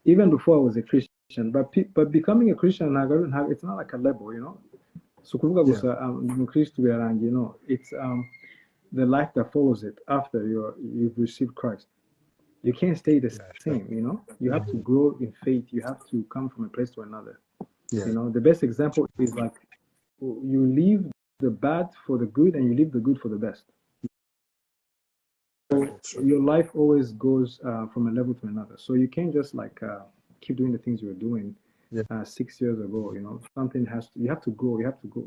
even before I was a Christian, but becoming a Christian, it's not like a label, you know. So kuvuga Yeah. gusa Christ yarangiye, you know, it's the life that follows it after you've received Christ. You can't stay the same, you know. You have to grow in faith. You have to come from a place to another. Yeah. You know, the best example is like you leave the bad for the good and you leave the good for the best. So your life always goes from a level to another. So you can't just like keep doing the things you were doing 6 years ago. You know, you have to grow. You have to go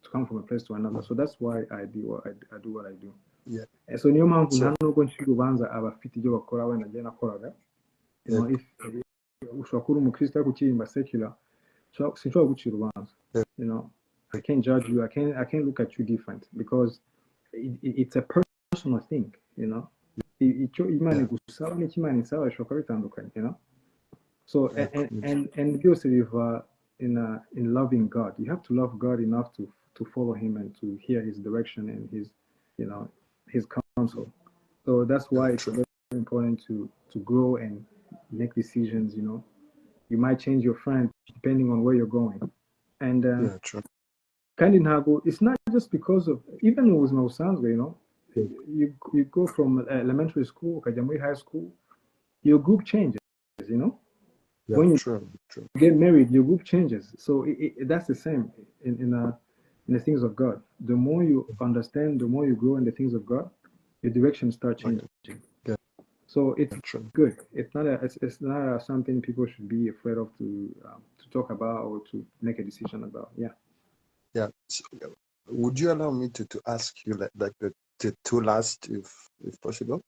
to come from a place to another. So that's why I do what I do. Yeah. And so niyo mpamvu nta nubwo nshira urubanza abafite ibyo bakora wenda njye nakoraga. You know, if ushobora kuba uri umukristo ariko ukiririmba secular, sinshobora gucira urubanza. You know, I can't judge you. I can't look at you different because it's a personal thing. You know, icyo Imana igusaba n'icyo Imana isaba bishobora kuba bitandukanye. You know, so and byose biva in loving God. You have to love God enough to follow Him and to hear His direction and His, you know, His counsel. So that's why it's very important to grow and make decisions. You know, you might change your friend depending on where you're going, and kind of it's not just because of, even with my sons, you know, you go from elementary school, high school, your group changes. You know, when you get married, your group changes. So that's the same in the things of God. The more you understand, the more you grow in the things of God, your direction starts changing. So it's good. It's not something people should be afraid of to talk about or to make a decision about. Yeah. So, would you allow me to ask you like the two last, if possible?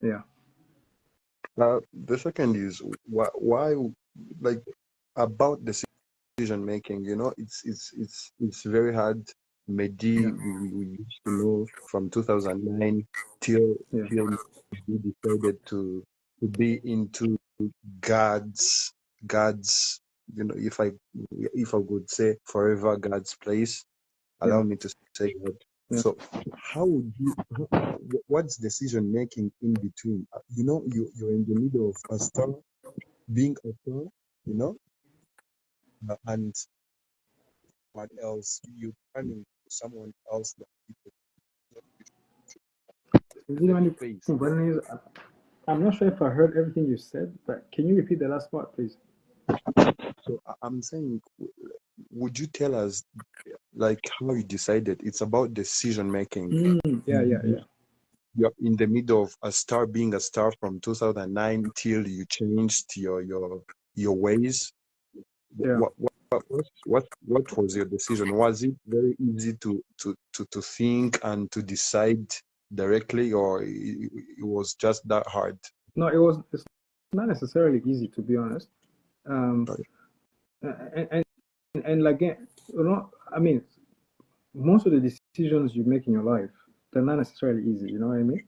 Yeah. The second is why like about decision making. You know, it's very hard. Meddy, we used to know from 2009 till we decided to be into God's, you know, if I would say forever God's place, allow me to say that. So how would you, what's decision making in between? You know, you're in the middle of a star, being a star, you know, and what else? You turning to someone else that people. I'm not sure if I heard everything you said, but can you repeat the last part, please? So I'm saying, would you tell us like how you decided? It's about decision making. You're in the middle of a star, being a star from 2009 till you changed your ways. What was your decision? Was it very easy to think and to decide directly, or it was just that hard? No, it's not necessarily easy, to be honest. And like, you know, I mean, most of the decisions you make in your life, they're not necessarily easy. You know what I mean?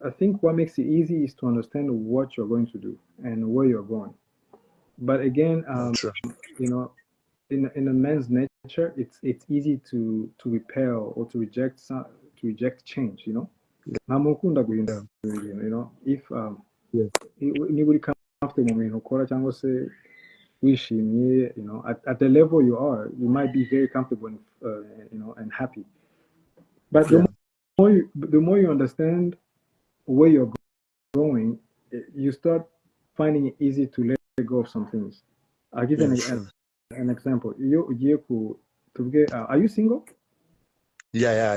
I think what makes it easy is to understand what you're going to do and where you're going. But again, you know, in a man's nature, it's easy to repel or to reject change. You know, you know, if niba uri comfortable mu bintu ukora cyangwa se wishimye, you know, at the level you are, you might be very comfortable and you know, and happy. But the more you understand where you're going, you start finding it easy to let go of some things. I'll give you an example. Are you single? Yeah,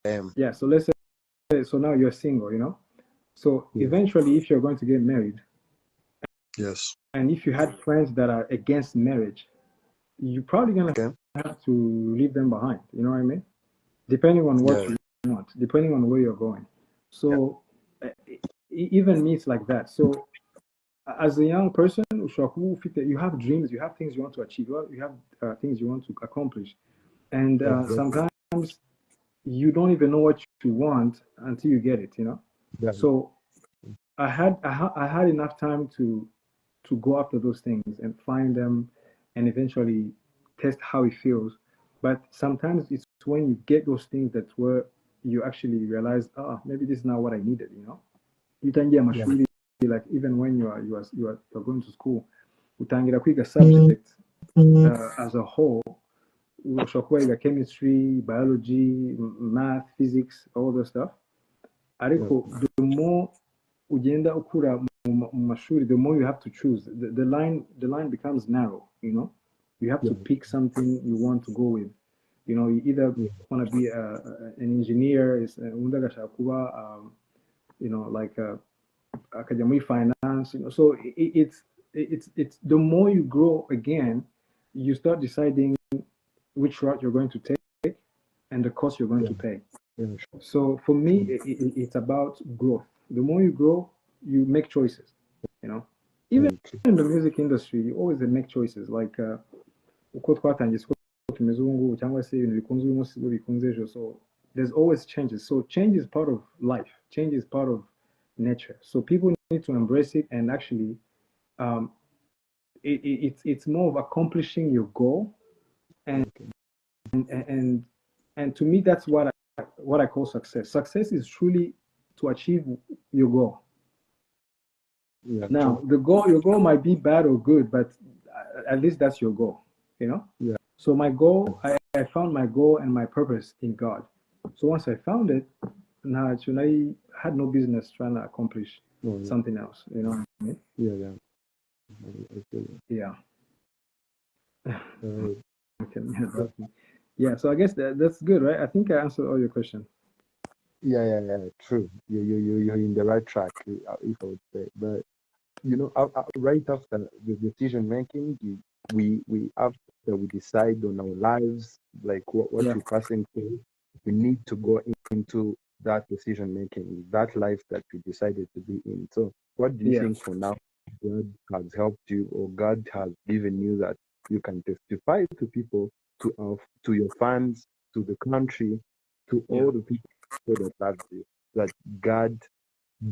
I am. Yeah, so let's say, so now you're single, you know? So eventually, if you're going to get married, and if you had friends that are against marriage, you're probably going to have to leave them behind, you know what I mean? Depending on what you want, depending on where you're going. So even me, it's like that. So as a young person, you have dreams, you have things you want to achieve, you have things you want to accomplish. And sometimes you don't even know what you want until you get it, you know? So I had enough time to go after those things and find them and eventually test how it feels. But sometimes it's when you get those things that's where you actually realize, maybe this is not what I needed, you know? You can get like even when you're going to school, utangira kwiga subject as a whole. Ushobora kuba wiga chemistry, biology, math, physics, all those stuff. Ariko the more ugenda ukura mu mashuri, the more you have to choose. The line becomes narrow, you know. You have to pick something you want to go with. You know, you either want to be an engineer, you know, like academic finance, you know. So it's the more you grow again, you start deciding which route you're going to take and the cost you're going to pay. So for me, it's about growth. The more you grow, you make choices, you know. Even in the music industry, you always make choices. Like uko twatangiye siko tumeze ubu ngubu cyangwa se ibintu bikunze uyu munsi bikunze ejo. So there's always changes. So change is part of life. Change is part of nature. So people need to embrace it, and actually, it's more of accomplishing your goal, and to me, that's what I call success. Success is truly to achieve your goal. Now, your goal might be bad or good, but at least that's your goal, you know. So my goal, I found my goal and my purpose in God. So once I found it, now I had no business trying to accomplish something else, you know what I mean? Okay. So I guess that's good, right? I think I answered all your questions. True. You're in the right track, if I would say. But you know, right after the decision making, we after we decide on our lives, like what we're passing through, we need to go into that decision making, that life that we decided to be in. So what do you think for now God has helped you, or God has given you, that you can testify to people, to your fans, to the country, to all the people that love you, that God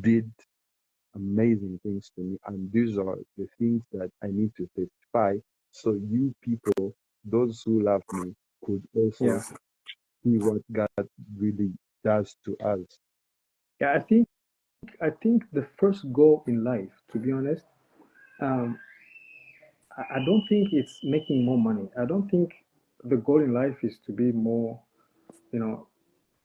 did amazing things to me, and these are the things that I need to testify, so you people, those who love me, could also see what God really does to us. I think the first goal in life, to be honest, I don't think it's making more money. I don't think the goal in life is to be more, you know,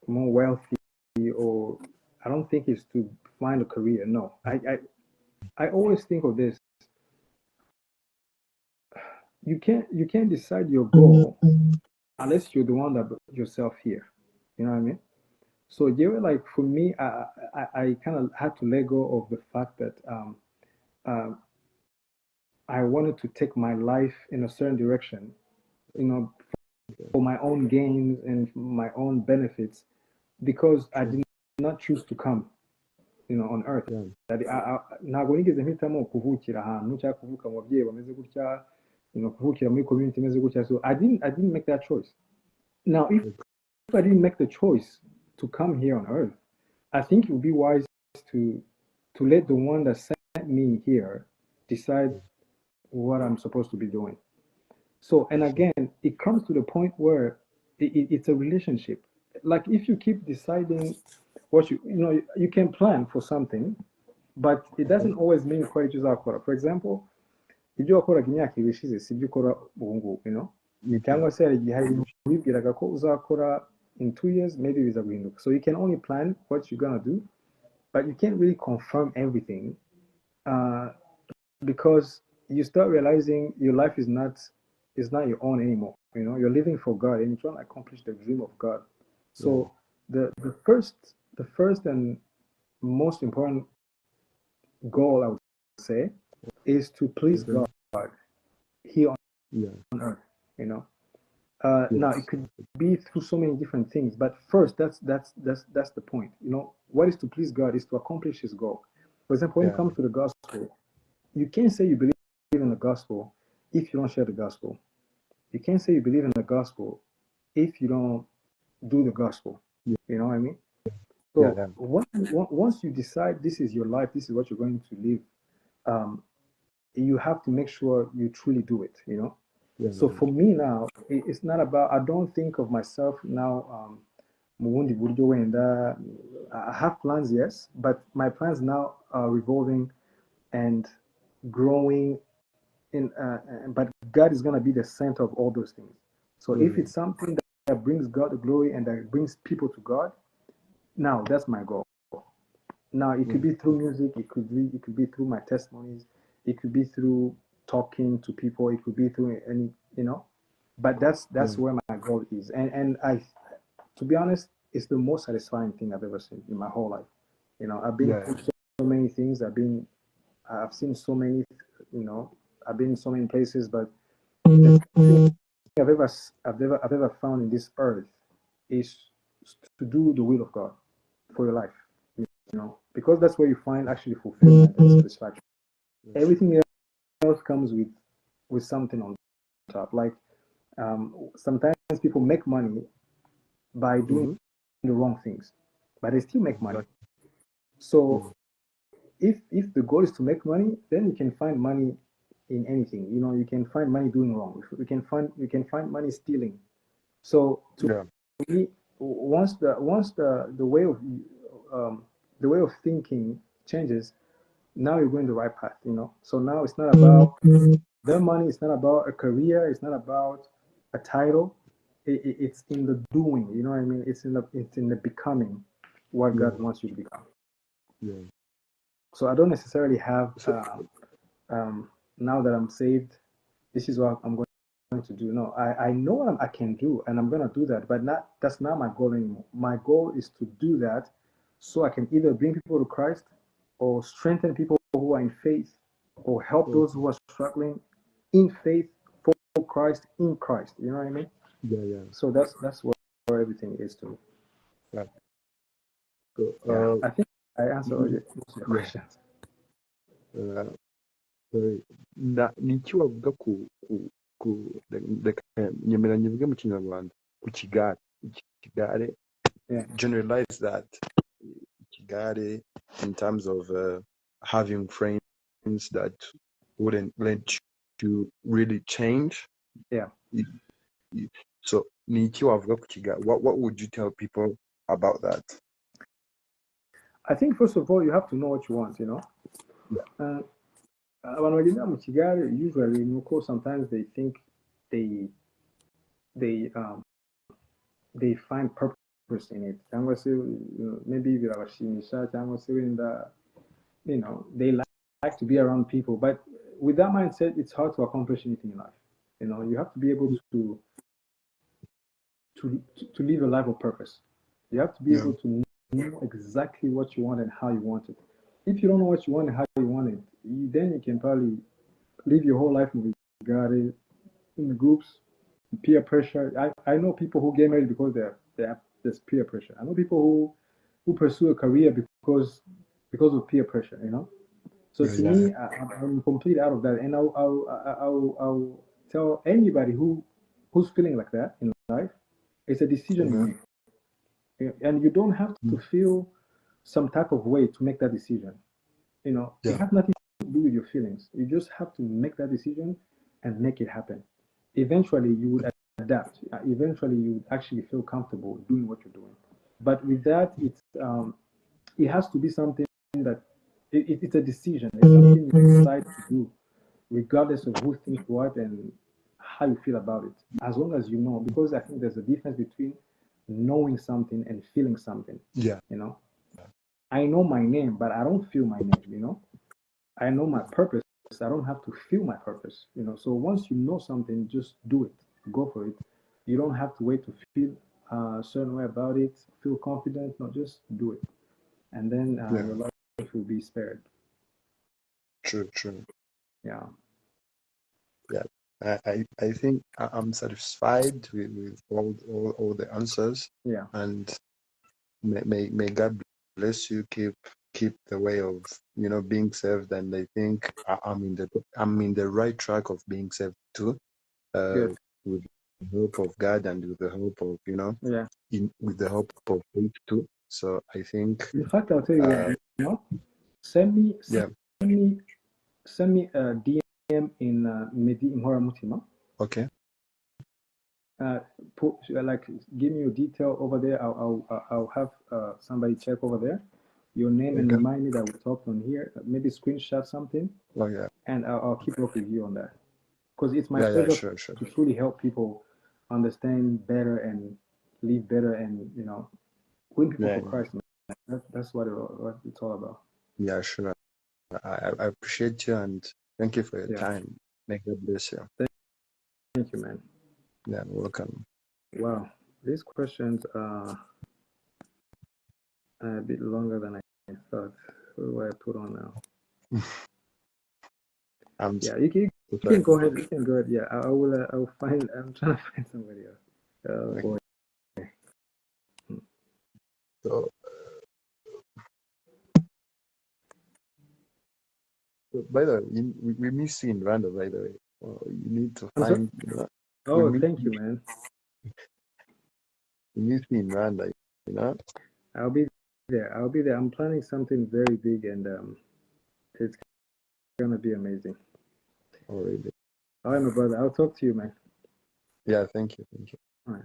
more wealthy, or I don't think it's to find a career. No, I always think of this. You can't decide your goal unless you're the one that brought yourself here. You know what I mean? So like for me, I kind of had to let go of the fact that I wanted to take my life in a certain direction, you know, for my own gains and my own benefits, because I did not choose to come, you know, on earth. Ntabwo nigeze mpitamo kuvukira ahantu cyangwa kuvuka mu babyeyi bameze gutya, you know, kuvukira muri community imeze gutya. So I didn't make that choice. Now, if I didn't make the choice to come here on earth, I think it would be wise to let the one that sent me here decide what I'm supposed to be doing. So, and again, it comes to the point where it's a relationship. Like if you keep deciding what you know, you can plan for something, but it doesn't always mean quite uzakora. For example, ibyo wakoraga imyaka ibiri ishize si ibyo ukora ubu ngubu, you know, cyangwa se hari igihe hari ibintu wibwiraga ko uzakora in 2 years, maybe biza guhinduka. So you can only plan what you're gonna do, but you can't really confirm everything, because you start realizing your life is not your own anymore. You know, you're living for God and you're trying to accomplish the dream of God. So the first and most important goal, I would say, is to please God here on earth. You know, now it could be through so many different things, but first, that's the point. You know, what is to please God is to accomplish His goal. For example, when it comes to the gospel, you can't say you believe in the gospel if you don't share the gospel. You can't say you believe in the gospel if you don't do the gospel. You know what I mean? So once you decide this is your life, this is what you're going to live, you have to make sure you truly do it, you know? So for me now, it's not about, I don't think of myself now, I have plans, yes, but my plans now are revolving and growing in, but God is going to be the center of all those things. So if it's something that brings God the glory and that brings people to God, now that's my goal. Now it could be through music, it could be through my testimonies, it could be through talking to people, it could be through any, but that's where my goal is. And I, to be honest, it's the most satisfying thing I've ever seen in my whole life. I've been through so many things. I've seen so many, you know, I've been in so many places, but the thing I've ever found in this earth is to do the will of God for your life. Because that's where you find actually fulfillment and satisfaction. Everything else comes with something on top. Like sometimes people make money by doing the wrong things, but they still make money. So if the goal is to make money, then you can find money in anything. You can find money doing wrong. You can find money stealing. So to me, once the way of thinking changes, now you're going the right path. So now it's not about the money. It's not about a career. It's not about a title. It's in the doing. You know what I mean? It's in the becoming what God wants you to become. So I don't necessarily have now that I'm saved, this is what I'm going to do. No, I know what I can do, and I'm going to do that. But that's not my goal anymore. My goal is to do that so I can either bring people to Christ, or strengthen people who are in faith, or help those who are struggling in faith for Christ, in Christ. You know what I mean? Yeah. So that's where everything is to me. Yeah. So, I think I answered all your questions. Niki wavuga nyemera nyivuge mu Kinyarwanda ku kigare. Ikigare, generalize that. Ikigare in terms of having friends that wouldn't let you really change. So niki wavuga ku kigare. What would you tell people about that? I think first of all you have to know what you want. Abantu bagenda mu kigare, usually sometimes they think they find purpose in it, cyangwa se maybe birabashimisha, cyangwa se wenda they like to be around people, but with that mindset it's hard to accomplish anything in life. You have to be able to live a life of purpose. You have to be able to know exactly what you want and how you want it. If you don't know what you want and how you want it, then you can probably live your whole life in the groups, peer pressure. I know people who get married because there's peer pressure. I know people who pursue a career because of peer pressure. So to me, I'm completely out of that, and I'll tell anybody who's feeling like that in life, it's a decision you make, and you don't have to feel some type of way to make that decision. It has nothing to do with your feelings. You just have to make that decision and make it happen. Eventually, you would adapt. Eventually, you would actually feel comfortable doing what you're doing. But with that, it has to be something that it's a decision. It's something you decide to do, regardless of who thinks what and how you feel about it. As long as you know, because I think there's a difference between knowing something and feeling something. I know my name, but I don't feel my name. I know my purpose. I don't have to feel my purpose. So once you know something, just do it. Go for it. You don't have to wait to feel a certain way about it. Feel confident. No, just do it, and then your life will be spared. True. Yeah. I think I'm satisfied with all the answers. And may God bless you. Keep the way of being saved, and I think I'm in the right track of being saved too. With the help of God and with the help of with the help of faith too. So I think. In fact, I'll tell you send me a DM in Meddy Mutima. Okay. Give me your detail over there. I'll have somebody check over there. your name and Okay. remind me that we talked on here. Maybe screenshot something, Oh yeah. and I'll keep up with you on that. Because it's my Yeah, yeah, pleasure sure, sure. to truly help people understand better and live better, and win people Yeah, for Christ, man. That's what it's all about. yeah, sure. I appreciate you and thank you for your Yeah. time. May God bless you. Thank you, man. Yeah, welcome. Wow, these questions are a bit longer than I thought. What do I put on now? I'm Yeah, so you sorry. can go ahead. You can go ahead. Yeah, I will. I'll find. I'm trying to find somebody else. Oh Okay. boy. So, by the way, we miss you in Rwanda, by the way. You need to I'm sorry. find, we Oh, miss thank you, you, man. we miss you in Rwanda, I'll be there. I'll be there. I'm planning something very big, and it's gonna be amazing. already. All right, my brother. I'll talk to you, man. Yeah, thank you. Thank you. All right.